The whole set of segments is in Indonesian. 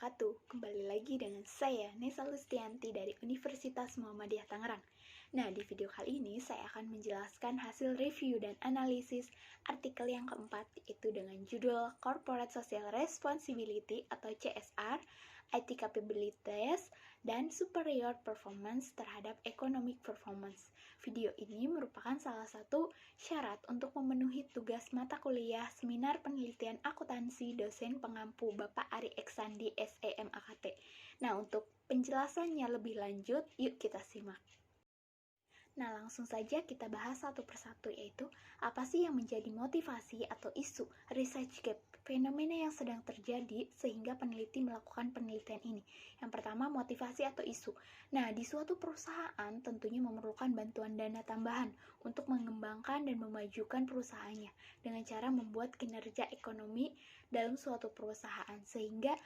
wabarakatuh. Kembali lagi dengan saya, Nesa Lustianti dari Universitas Muhammadiyah Tangerang. Nah, di video kali ini saya akan menjelaskan hasil review dan analisis artikel yang keempat, yaitu dengan judul Corporate Social Responsibility atau CSR, IT Capabilities, dan Superior Performance terhadap Economic Performance. Video ini merupakan salah satu syarat untuk memenuhi tugas mata kuliah Seminar Penelitian Akuntansi dosen pengampu Bapak Ari Eksandi SEM AKT. Nah, untuk penjelasannya lebih lanjut, yuk kita simak. Nah, langsung saja kita bahas satu persatu, yaitu apa sih yang menjadi motivasi atau isu research gap, fenomena yang sedang terjadi sehingga peneliti melakukan penelitian ini. Yang pertama, motivasi atau isu. Nah, di suatu perusahaan tentunya memerlukan bantuan dana tambahan untuk mengembangkan dan memajukan perusahaannya dengan cara membuat kinerja ekonomi dalam suatu perusahaan sehingga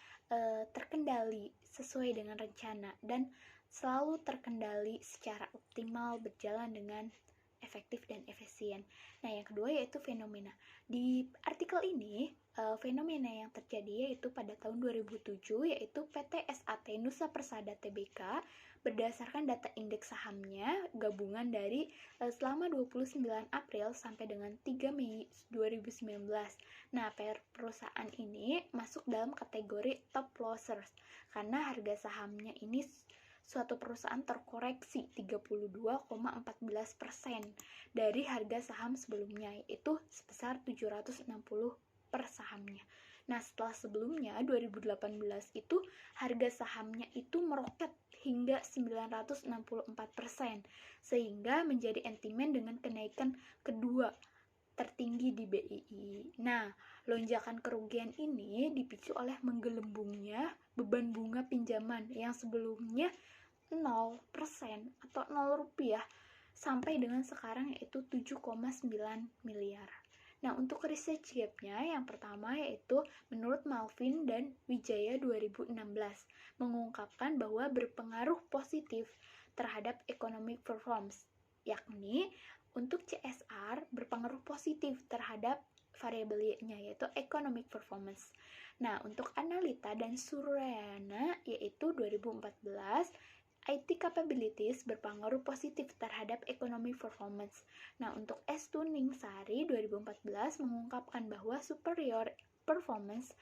terkendali sesuai dengan rencana dan selalu terkendali secara optimal, berjalan dengan efektif dan efisien. Nah, yang kedua yaitu fenomena. Di artikel ini, fenomena yang terjadi yaitu pada tahun 2007, yaitu PT SAT Nusa Persada Tbk berdasarkan data indeks sahamnya gabungan dari selama 29 April sampai dengan 3 Mei 2019. Nah, perusahaan ini masuk dalam kategori top losers karena harga sahamnya ini suatu perusahaan terkoreksi 32,14% dari harga saham sebelumnya, yaitu sebesar 760 per sahamnya. Nah, setelah sebelumnya 2018 itu harga sahamnya itu meroket hingga 964%, sehingga menjadi sentimen dengan kenaikan kedua tertinggi di BII. Nah, lonjakan kerugian ini dipicu oleh menggelembungnya beban bunga pinjaman yang sebelumnya 0% atau 0 rupiah sampai dengan sekarang yaitu 7,9 miliar. Nah, untuk research gap-nya yang pertama yaitu menurut Malvin dan Wijaya 2016 mengungkapkan bahwa berpengaruh positif terhadap economic performance, yakni untuk CSR berpengaruh positif terhadap variabelnya yaitu economic performance. Nah, untuk Analita dan Suryana yaitu 2014 IT capabilities berpengaruh positif terhadap economic performance. Nah, untuk S2 Ningsari 2014 mengungkapkan bahwa superior performance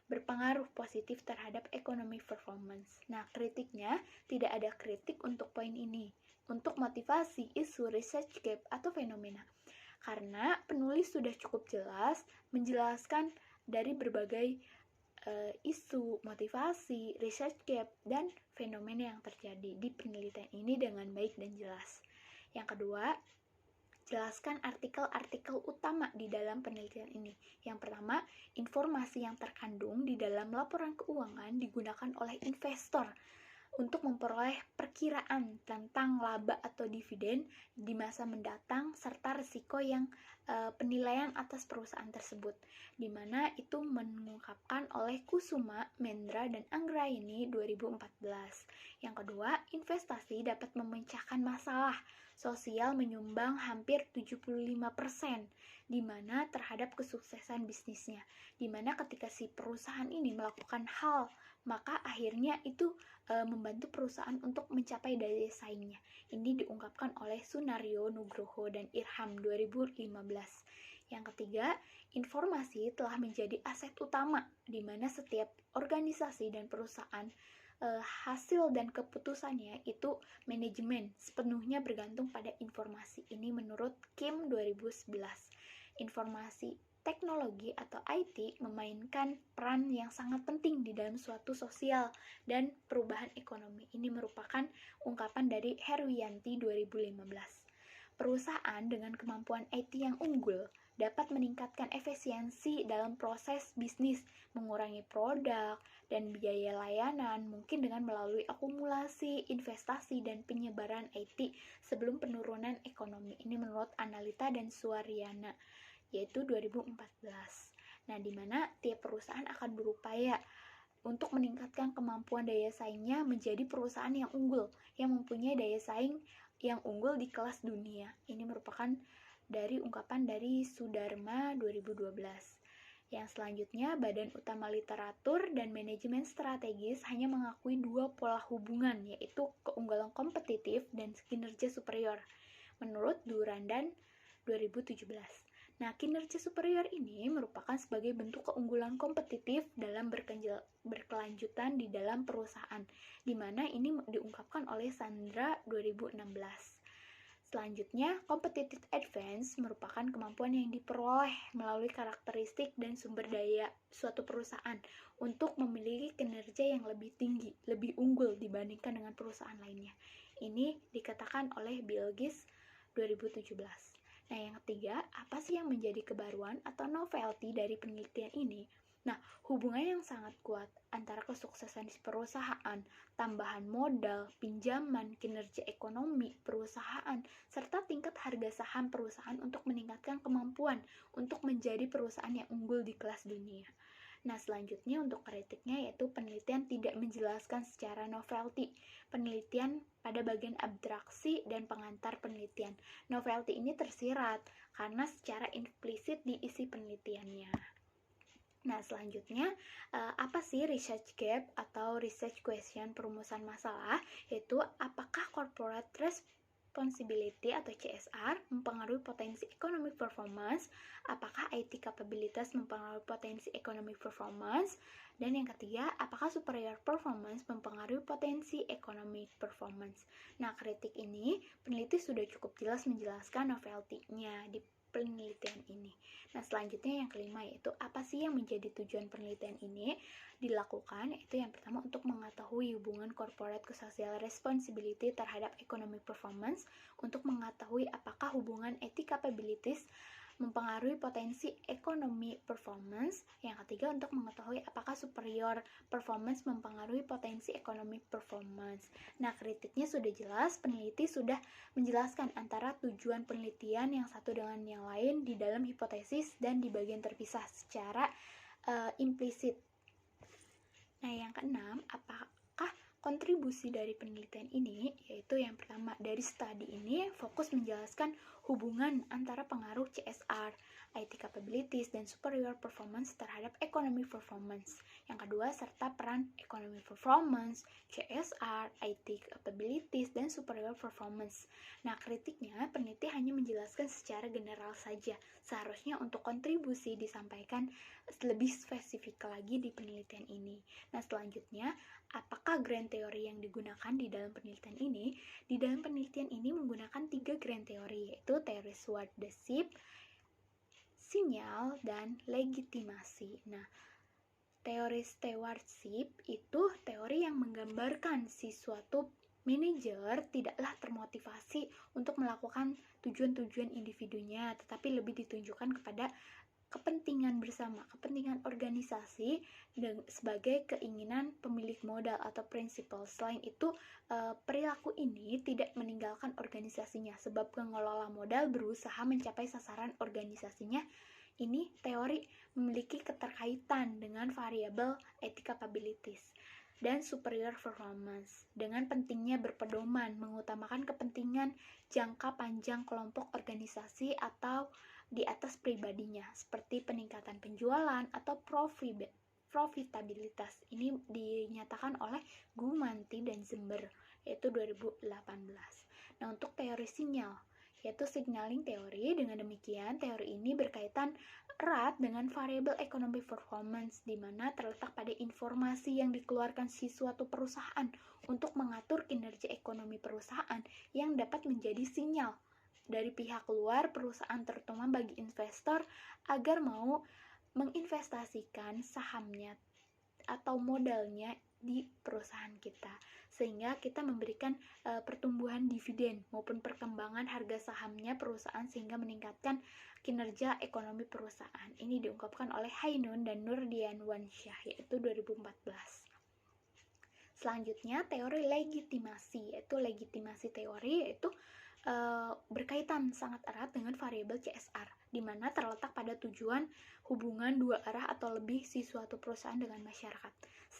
berpengaruh positif terhadap economic performance. Nah, kritiknya tidak ada kritik untuk poin ini. Untuk motivasi isu research gap atau fenomena. Karena penulis sudah cukup jelas menjelaskan dari berbagai isu, motivasi, research gap, dan fenomena yang terjadi di penelitian ini dengan baik dan jelas. Yang kedua, jelaskan artikel-artikel utama di dalam penelitian ini. Yang pertama, informasi yang terkandung di dalam laporan keuangan digunakan oleh investor untuk memperoleh perkiraan tentang laba atau dividen di masa mendatang serta risiko yang penilaian atas perusahaan tersebut, di mana itu mengungkapkan oleh Kusuma, Mendra, dan Anggraini 2014. Yang kedua, investasi dapat memecahkan masalah sosial menyumbang hampir 75%, di mana terhadap kesuksesan bisnisnya, di mana ketika si perusahaan ini melakukan hal maka akhirnya itu membantu perusahaan untuk mencapai daya saingnya. Ini diungkapkan oleh Sunario Nugroho dan Irham 2015. Yang ketiga, informasi telah menjadi aset utama di mana setiap organisasi dan perusahaan hasil dan keputusannya itu manajemen sepenuhnya bergantung pada informasi. Ini menurut Kim 2011. Informasi teknologi atau IT memainkan peran yang sangat penting di dalam suatu sosial dan perubahan ekonomi. Ini merupakan ungkapan dari Herwiyanti 2015. Perusahaan dengan kemampuan IT yang unggul dapat meningkatkan efisiensi dalam proses bisnis, mengurangi produk dan biaya layanan, mungkin dengan melalui akumulasi, investasi, dan penyebaran IT sebelum penurunan ekonomi. Ini menurut Analita dan Suryana yaitu 2014. Nah, di mana tiap perusahaan akan berupaya untuk meningkatkan kemampuan daya saingnya menjadi perusahaan yang unggul, yang mempunyai daya saing yang unggul di kelas dunia. Ini merupakan dari ungkapan dari Sudarma 2012. Yang selanjutnya, Badan Utama Literatur dan Manajemen Strategis hanya mengakui dua pola hubungan, yaitu keunggulan kompetitif dan kinerja superior, menurut Durand 2017. Nah, kinerja superior ini merupakan sebagai bentuk keunggulan kompetitif dalam berkelanjutan di dalam perusahaan, di mana ini diungkapkan oleh Sandra 2016. Selanjutnya, competitive advance merupakan kemampuan yang diperoleh melalui karakteristik dan sumber daya suatu perusahaan untuk memiliki kinerja yang lebih tinggi, lebih unggul dibandingkan dengan perusahaan lainnya. Ini dikatakan oleh Bill Gates 2017. Nah, yang ketiga, apa sih yang menjadi kebaruan atau novelty dari penelitian ini? Nah, hubungan yang sangat kuat antara kesuksesan di perusahaan, tambahan modal, pinjaman, kinerja ekonomi perusahaan, serta tingkat harga saham perusahaan untuk meningkatkan kemampuan untuk menjadi perusahaan yang unggul di kelas dunia. Nah, selanjutnya untuk kritiknya yaitu penelitian tidak menjelaskan secara novelty. Penelitian pada bagian abstraksi dan pengantar penelitian. Novelty ini tersirat karena secara implisit diisi penelitiannya. Nah, selanjutnya, apa sih research gap atau research question perumusan masalah? Yaitu apakah corporate responsibility atau CSR mempengaruhi potensi economic performance? Apakah IT capabilities mempengaruhi potensi economic performance? Dan yang ketiga, apakah superior performance mempengaruhi potensi economic performance? Nah, kritik ini peneliti sudah cukup jelas menjelaskan novelty-nya di penelitian ini. Nah, selanjutnya yang kelima yaitu apa sih yang menjadi tujuan penelitian ini dilakukan, yaitu yang pertama untuk mengetahui hubungan corporate ke social responsibility terhadap economic performance, untuk mengetahui apakah hubungan ethic capabilities mempengaruhi potensi ekonomi performance. Yang ketiga untuk mengetahui apakah superior performance mempengaruhi potensi ekonomi performance. Nah, kritiknya sudah jelas, peneliti sudah menjelaskan antara tujuan penelitian yang satu dengan yang lain di dalam hipotesis dan di bagian terpisah secara implisit. Nah, yang keenam, apakah kontribusi dari penelitian ini? Yaitu yang pertama, dari studi ini fokus menjelaskan hubungan antara pengaruh CSR, IT capabilities, dan superior performance terhadap economic performance. Yang kedua, serta peran economic performance, CSR, IT capabilities, dan superior performance. Nah, kritiknya, peneliti hanya menjelaskan secara general saja. Seharusnya untuk kontribusi disampaikan lebih spesifik lagi di penelitian ini. Nah, selanjutnya, apakah grand teori yang digunakan di dalam penelitian ini? Di dalam penelitian ini menggunakan 3 grand teori, yaitu teori stewardship, sinyal, dan legitimasi. Nah, teori stewardship itu teori yang menggambarkan si suatu manajer tidaklah termotivasi untuk melakukan tujuan-tujuan individunya, tetapi lebih ditunjukkan kepada kepentingan bersama, kepentingan organisasi dan sebagai keinginan pemilik modal atau prinsipal. Selain itu, perilaku ini tidak meninggalkan organisasinya sebab pengelola modal berusaha mencapai sasaran organisasinya. Ini teori memiliki keterkaitan dengan variabel ethic capabilities dan superior performance dengan pentingnya berpedoman mengutamakan kepentingan jangka panjang kelompok organisasi atau di atas pribadinya, seperti peningkatan penjualan atau profitabilitas. Ini dinyatakan oleh Gumanti dan Zimber, yaitu 2018. Nah, untuk teori sinyal, yaitu signaling teori, dengan demikian teori ini berkaitan erat dengan variabel economic performance, di mana terletak pada informasi yang dikeluarkan si suatu perusahaan untuk mengatur kinerja ekonomi perusahaan yang dapat menjadi sinyal dari pihak luar perusahaan, terutama bagi investor agar mau menginvestasikan sahamnya atau modalnya di perusahaan kita, sehingga kita memberikan pertumbuhan dividen maupun perkembangan harga sahamnya perusahaan sehingga meningkatkan kinerja ekonomi perusahaan. Ini diungkapkan oleh Hainun dan Nurdianwansyah, yaitu 2014. Selanjutnya, teori legitimasi, yaitu legitimasi teori, yaitu berkaitan sangat erat dengan variabel CSR, di mana terletak pada tujuan hubungan dua arah atau lebih si suatu perusahaan dengan masyarakat.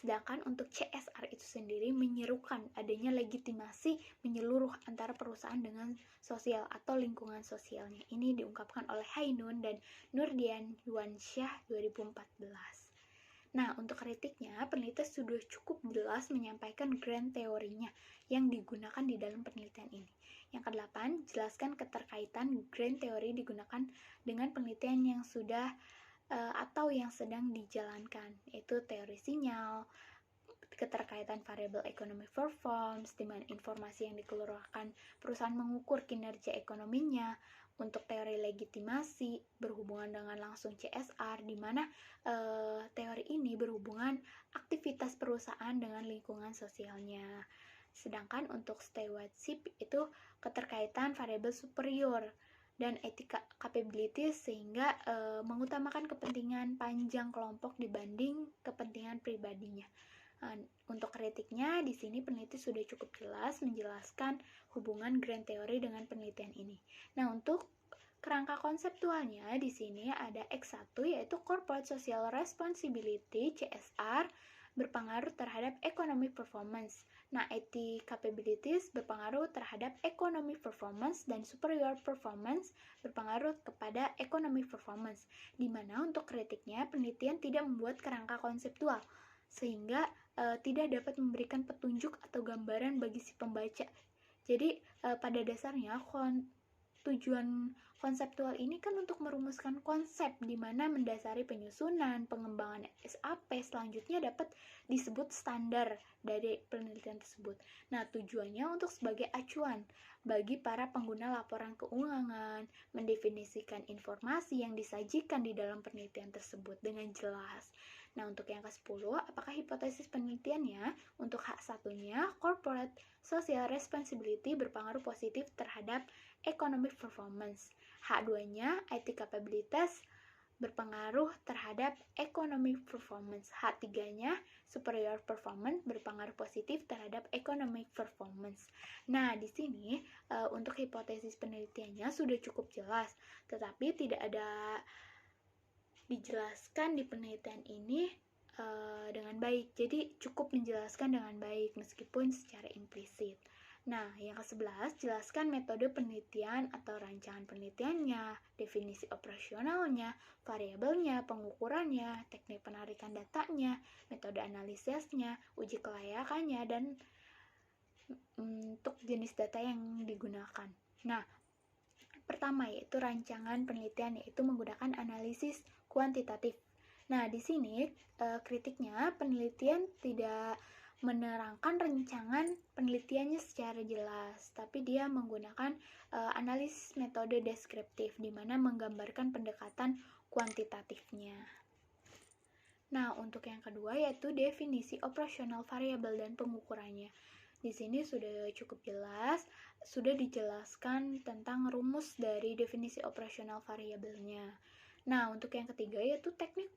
Sedangkan untuk CSR itu sendiri menyerukan adanya legitimasi menyeluruh antara perusahaan dengan sosial atau lingkungan sosialnya. Ini diungkapkan oleh Hainun dan Nurdian Yuansyah 2014. Nah, untuk kritiknya, peneliti sudah cukup jelas menyampaikan grand teorinya yang digunakan di dalam penelitian ini. Yang kedelapan, jelaskan keterkaitan grand teori digunakan dengan penelitian yang sudah atau yang sedang dijalankan, yaitu teori sinyal, keterkaitan variabel economic performance, di mana informasi yang dikeluarkan perusahaan mengukur kinerja ekonominya. Untuk teori legitimasi berhubungan dengan langsung CSR, di mana teori ini berhubungan aktivitas perusahaan dengan lingkungan sosialnya. Sedangkan untuk stewardship itu keterkaitan variabel superior dan etika capabilities, sehingga mengutamakan kepentingan panjang kelompok dibanding kepentingan pribadinya. Untuk kritiknya, di sini peneliti sudah cukup jelas menjelaskan hubungan grand teori dengan penelitian ini. Nah, untuk kerangka konseptualnya di sini ada X1, yaitu Corporate Social Responsibility (CSR) berpengaruh terhadap economic performance. Nah, ethic capabilities berpengaruh terhadap economic performance dan superior performance berpengaruh kepada economic performance. Di mana untuk kritiknya, penelitian tidak membuat kerangka konseptual sehingga tidak dapat memberikan petunjuk atau gambaran bagi si pembaca. Jadi pada dasarnya tujuan konseptual ini kan untuk merumuskan konsep di mana mendasari penyusunan, pengembangan SAP selanjutnya dapat disebut standar dari penelitian tersebut. Nah, tujuannya untuk sebagai acuan bagi para pengguna laporan keuangan, mendefinisikan informasi yang disajikan di dalam penelitian tersebut dengan jelas. Nah, untuk yang ke-10, apakah hipotesis penelitiannya? Untuk H1-nya, corporate social responsibility berpengaruh positif terhadap economic performance. H2-nya, IT capabilities berpengaruh terhadap economic performance. H3-nya, superior performance berpengaruh positif terhadap economic performance. Nah, di sini untuk hipotesis penelitiannya sudah cukup jelas, tetapi tidak ada dijelaskan di penelitian ini dengan baik. Jadi cukup menjelaskan dengan baik meskipun secara implisit. Nah, yang ke-11, jelaskan metode penelitian atau rancangan penelitiannya, definisi operasionalnya, variabelnya, pengukurannya, teknik penarikan datanya, metode analisisnya, uji kelayakannya, dan untuk jenis data yang digunakan. Nah, pertama yaitu rancangan penelitian, yaitu menggunakan analisis kuantitatif. Nah, di sini kritiknya penelitian tidak menerangkan rancangan penelitiannya secara jelas, tapi dia menggunakan analisis metode deskriptif di mana menggambarkan pendekatan kuantitatifnya. Nah, untuk yang kedua yaitu definisi operasional variabel dan pengukurannya. Di sini sudah cukup jelas, sudah dijelaskan tentang rumus dari definisi operasional variabelnya. Nah, untuk yang ketiga yaitu teknik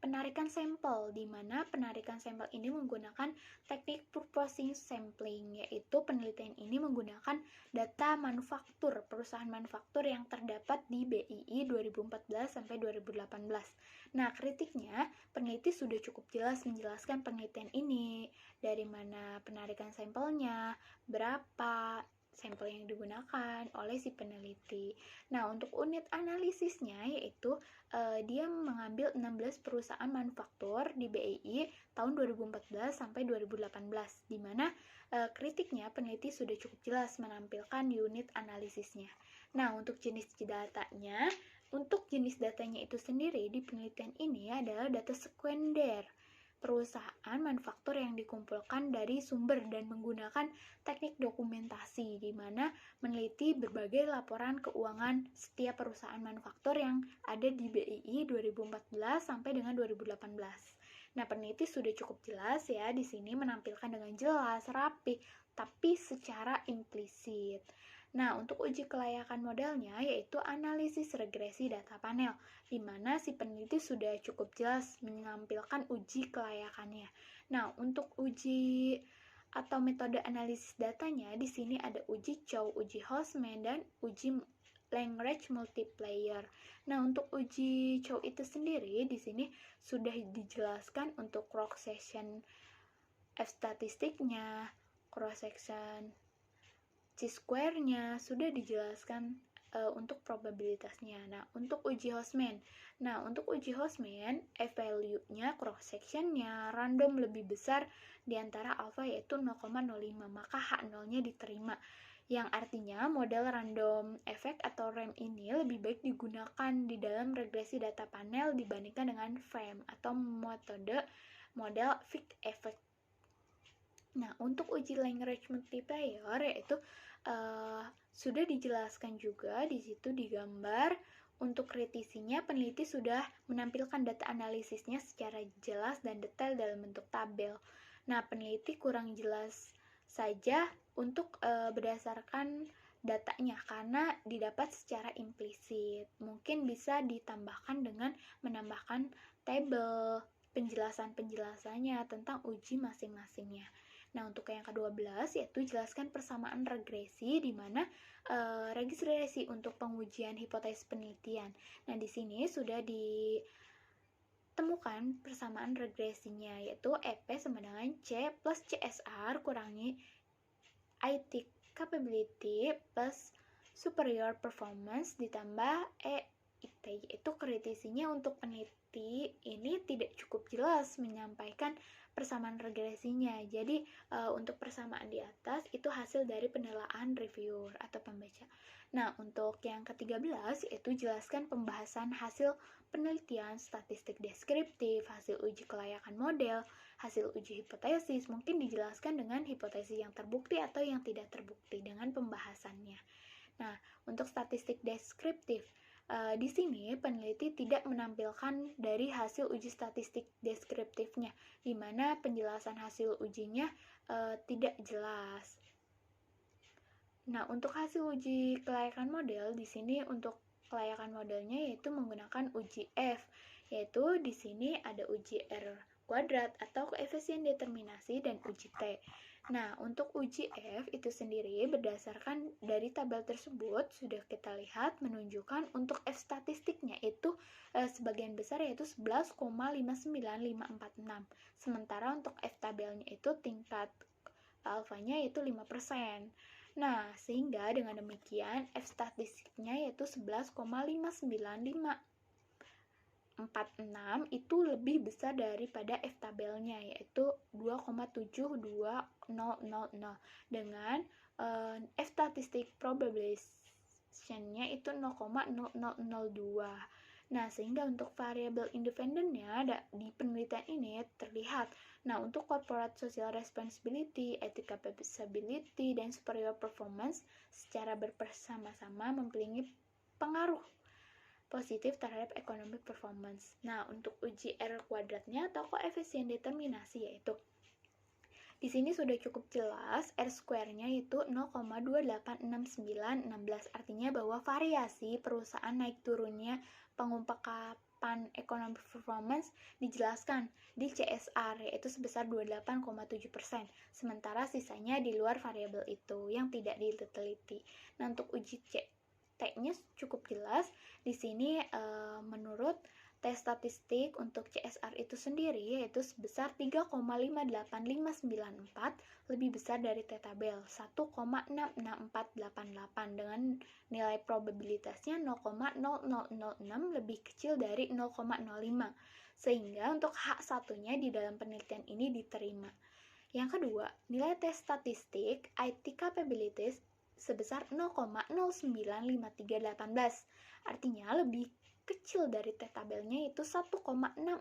penarikan sampel, di mana penarikan sampel ini menggunakan teknik purposing sampling, yaitu penelitian ini menggunakan data manufaktur, perusahaan manufaktur yang terdapat di BII 2014 sampai 2018. Nah, kritiknya, peneliti sudah cukup jelas menjelaskan penelitian ini, dari mana penarikan sampelnya, berapa sampel yang digunakan oleh si peneliti. Nah, untuk unit analisisnya yaitu dia mengambil 16 perusahaan manufaktur di BII tahun 2014 sampai 2018, di mana kritiknya peneliti sudah cukup jelas menampilkan unit analisisnya. Nah, untuk jenis datanya, itu sendiri di penelitian ini adalah data sekunder, perusahaan manufaktur yang dikumpulkan dari sumber dan menggunakan teknik dokumentasi, di mana meneliti berbagai laporan keuangan setiap perusahaan manufaktur yang ada di BII 2014 sampai dengan 2018. Nah, peneliti sudah cukup jelas ya di sini menampilkan dengan jelas, rapi, tapi secara implisit. Nah, untuk uji kelayakan modelnya yaitu analisis regresi data panel, di mana si peneliti sudah cukup jelas menampilkan uji kelayakannya. Nah, untuk uji atau metode analisis datanya di sini ada uji Chow, uji Hostman, dan uji Lagrange multiplier. Nah, untuk uji Chow itu sendiri di sini sudah dijelaskan untuk cross section F statistiknya, cross section C-square-nya sudah dijelaskan untuk probabilitasnya. Nah, untuk uji Hostman. Nah, untuk uji Hostman, F-value-nya, cross-section-nya, random lebih besar di antara alpha yaitu 0,05, maka H0-nya diterima. Yang artinya model random effect atau RAM ini lebih baik digunakan di dalam regresi data panel dibandingkan dengan FRAM atau metode model fixed effect. Nah, untuk uji Lagrange multiplier yaitu sudah dijelaskan juga di situ di gambar. Untuk kritisinya, peneliti sudah menampilkan data analisisnya secara jelas dan detail dalam bentuk tabel. Nah, peneliti kurang jelas saja untuk berdasarkan datanya karena didapat secara implisit. Mungkin bisa ditambahkan dengan menambahkan tabel penjelasan-penjelasannya tentang uji masing-masingnya. Nah, untuk yang ke-12 yaitu jelaskan persamaan regresi di mana regresi untuk pengujian hipotesis penelitian. Nah, di sini sudah ditemukan persamaan regresinya yaitu EP sama dengan C plus CSR kurangi IT capability plus superior performance ditambah EIT, yaitu kritisinya untuk peneliti ini tidak cukup jelas menyampaikan persamaan regresinya. Jadi untuk persamaan di atas itu hasil dari penilaian reviewer atau pembaca. Nah, untuk yang ke-13 yaitu jelaskan pembahasan hasil penelitian statistik deskriptif, hasil uji kelayakan model, hasil uji hipotesis, mungkin dijelaskan dengan hipotesis yang terbukti atau yang tidak terbukti dengan pembahasannya. Nah, untuk statistik deskriptif, di sini peneliti tidak menampilkan dari hasil uji statistik deskriptifnya, di mana penjelasan hasil ujinya tidak jelas. Nah, untuk hasil uji kelayakan model, di sini untuk kelayakan modelnya yaitu menggunakan uji F, yaitu di sini ada uji R kuadrat atau koefisien determinasi dan uji T. Nah, untuk uji F itu sendiri berdasarkan dari tabel tersebut sudah kita lihat menunjukkan untuk F statistiknya itu sebagian besar yaitu 11,59546. Sementara untuk F tabelnya itu tingkat alfanya yaitu 5%. Nah, sehingga dengan demikian F statistiknya yaitu 11,59546 itu lebih besar daripada F tabelnya yaitu 2,72000 dengan F statistik probabilization-nya itu 0,0002. Nah, sehingga untuk variabel independennya di penelitian ini terlihat. Nah, untuk corporate social responsibility, ethical capability, dan superior performance secara bersama-sama memiliki pengaruh positif terhadap economic performance. Nah, untuk uji R kuadratnya atau koefisien determinasi yaitu di sini sudah cukup jelas R square-nya itu 0,286916. Artinya bahwa variasi perusahaan naik turunnya pengungkapan economic performance dijelaskan di CSR yaitu sebesar 28,7%. Sementara sisanya di luar variabel itu yang tidak diteliti. Nah, untuk uji T-nya cukup jelas. Di sini menurut tes statistik untuk CSR itu sendiri yaitu sebesar 3,58594 lebih besar dari T-tabel 1,66488 dengan nilai probabilitasnya 0,0006 lebih kecil dari 0,05 sehingga untuk H1-nya di dalam penelitian ini diterima. Yang kedua, nilai tes statistik IT capabilities sebesar 0,095318 artinya lebih kecil dari T-tabelnya itu 1,6648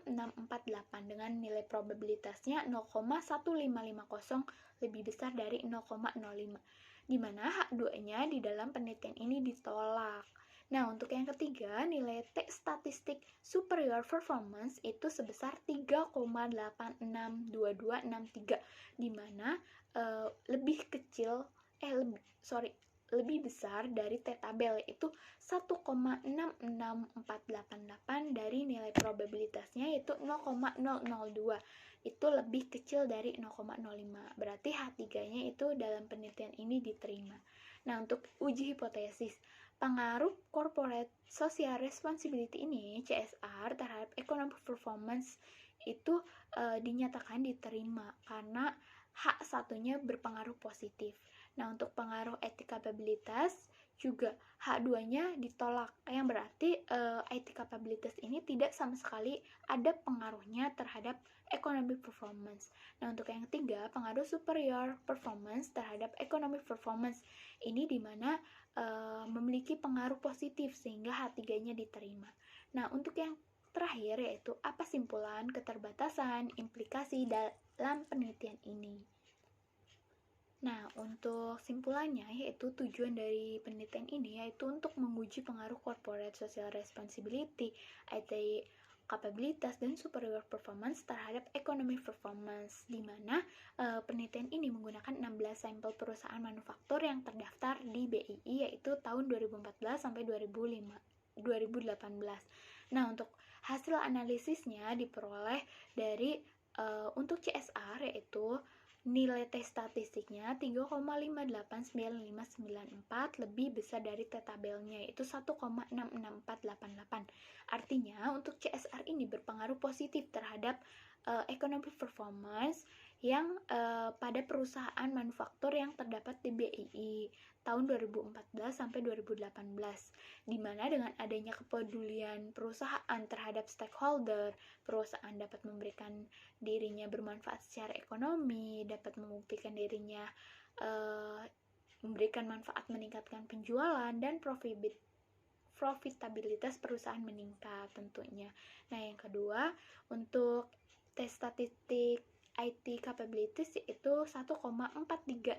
dengan nilai probabilitasnya 0,1550 lebih besar dari 0,05 di mana H2-nya di dalam penelitian ini ditolak. Nah, untuk yang ketiga, nilai T statistik superior performance itu sebesar 3,862263 di mana lebih besar dari T-tabel yaitu 1,66488 dari nilai probabilitasnya yaitu 0,002 itu lebih kecil dari 0,05 berarti H3-nya itu dalam penelitian ini diterima. Nah, untuk uji hipotesis Pengaruh corporate social responsibility ini, CSR, terhadap economic performance itu dinyatakan diterima karena hak satunya berpengaruh positif. Nah, untuk pengaruh etik kapabilitas juga H2-nya ditolak, yang berarti IT capabilities ini tidak sama sekali ada pengaruhnya terhadap economic performance. Nah, untuk yang ketiga, pengaruh superior performance terhadap economic performance. Ini dimana memiliki pengaruh positif sehingga H3-nya diterima. Nah, untuk yang terakhir yaitu apa simpulan, keterbatasan, implikasi dalam penelitian ini. Nah, untuk simpulannya yaitu tujuan dari penelitian ini yaitu untuk menguji pengaruh corporate social responsibility, IT kapabilitas dan superior performance terhadap economic performance, di mana penelitian ini menggunakan 16 sampel perusahaan manufaktur yang terdaftar di BII yaitu tahun 2014 sampai 2018. Nah, untuk hasil analisisnya diperoleh dari untuk CSR yaitu nilai tes statistiknya 3,589594 lebih besar dari T-tabelnya yaitu 1,66488. Artinya untuk CSR ini berpengaruh positif terhadap economic performance yang pada perusahaan manufaktur yang terdapat di BII tahun 2014 sampai 2018, di mana dengan adanya kepedulian perusahaan terhadap stakeholder, perusahaan dapat memberikan dirinya bermanfaat secara ekonomi, dapat membuktikan dirinya memberikan manfaat meningkatkan penjualan dan profitabilitas perusahaan meningkat tentunya. Nah, yang kedua, untuk tes statistik IT capabilities yaitu 1,436303,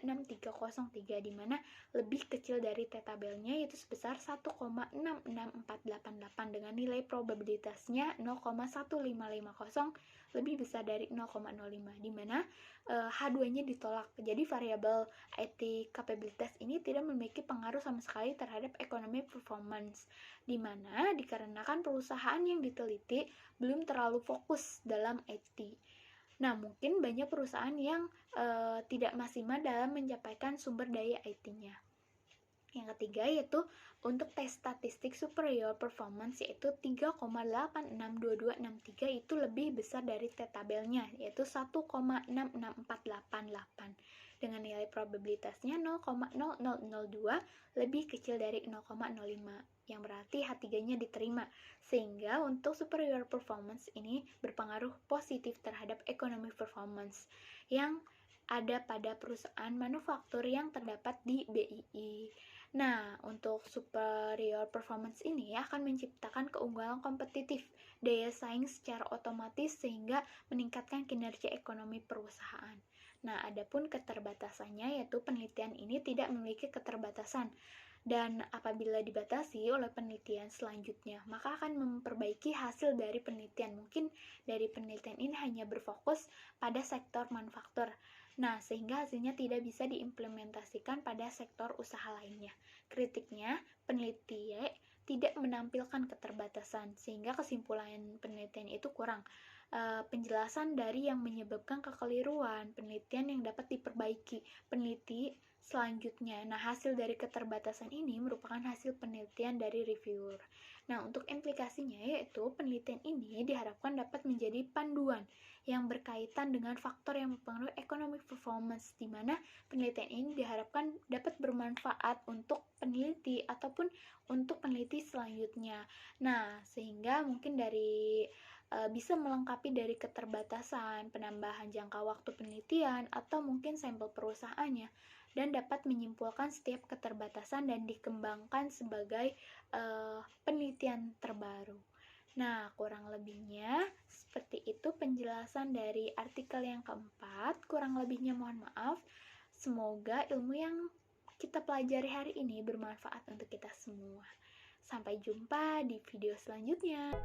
di mana lebih kecil dari T-tabelnya yaitu sebesar 1,66488 dengan nilai probabilitasnya 0,1550 lebih besar dari 0,05, di mana H2-nya ditolak. Jadi variabel IT capabilitas ini tidak memiliki pengaruh sama sekali terhadap economic performance, di mana dikarenakan perusahaan yang diteliti belum terlalu fokus dalam IT. Nah, mungkin banyak perusahaan yang tidak maksimal dalam menyampaikan sumber daya IT-nya. Yang ketiga yaitu untuk tes statistik superior performance yaitu 3,862263 itu lebih besar dari T-tabelnya yaitu 1,66488 dengan nilai probabilitasnya 0,0002 lebih kecil dari 0,05, yang berarti H3-nya diterima, sehingga untuk superior performance ini berpengaruh positif terhadap economic performance yang ada pada perusahaan manufaktur yang terdapat di BII. Nah, untuk superior performance ini akan menciptakan keunggulan kompetitif, daya saing secara otomatis sehingga meningkatkan kinerja ekonomi perusahaan. Nah, adapun keterbatasannya yaitu penelitian ini tidak memiliki keterbatasan. Dan apabila dibatasi oleh penelitian selanjutnya, maka akan memperbaiki hasil dari penelitian. Mungkin dari penelitian ini hanya berfokus pada sektor manufaktur. Nah, sehingga hasilnya tidak bisa diimplementasikan pada sektor usaha lainnya. Kritiknya, peneliti tidak menampilkan keterbatasan, sehingga kesimpulan penelitian itu kurang. Penjelasan dari yang menyebabkan kekeliruan, penelitian yang dapat diperbaiki, peneliti selanjutnya. Nah, hasil dari keterbatasan ini merupakan hasil penelitian dari reviewer. Nah, untuk implikasinya yaitu penelitian ini diharapkan dapat menjadi panduan yang berkaitan dengan faktor yang mempengaruhi economic performance, di mana penelitian ini diharapkan dapat bermanfaat untuk peneliti ataupun untuk peneliti selanjutnya. Nah, sehingga mungkin dari bisa melengkapi dari keterbatasan, penambahan jangka waktu penelitian, atau mungkin sampel perusahaannya, dan dapat menyimpulkan setiap keterbatasan dan dikembangkan sebagai penelitian terbaru. Nah, kurang lebihnya seperti itu penjelasan dari artikel yang keempat. Kurang lebihnya mohon maaf. Semoga ilmu yang kita pelajari hari ini bermanfaat untuk kita semua. Sampai jumpa di video selanjutnya.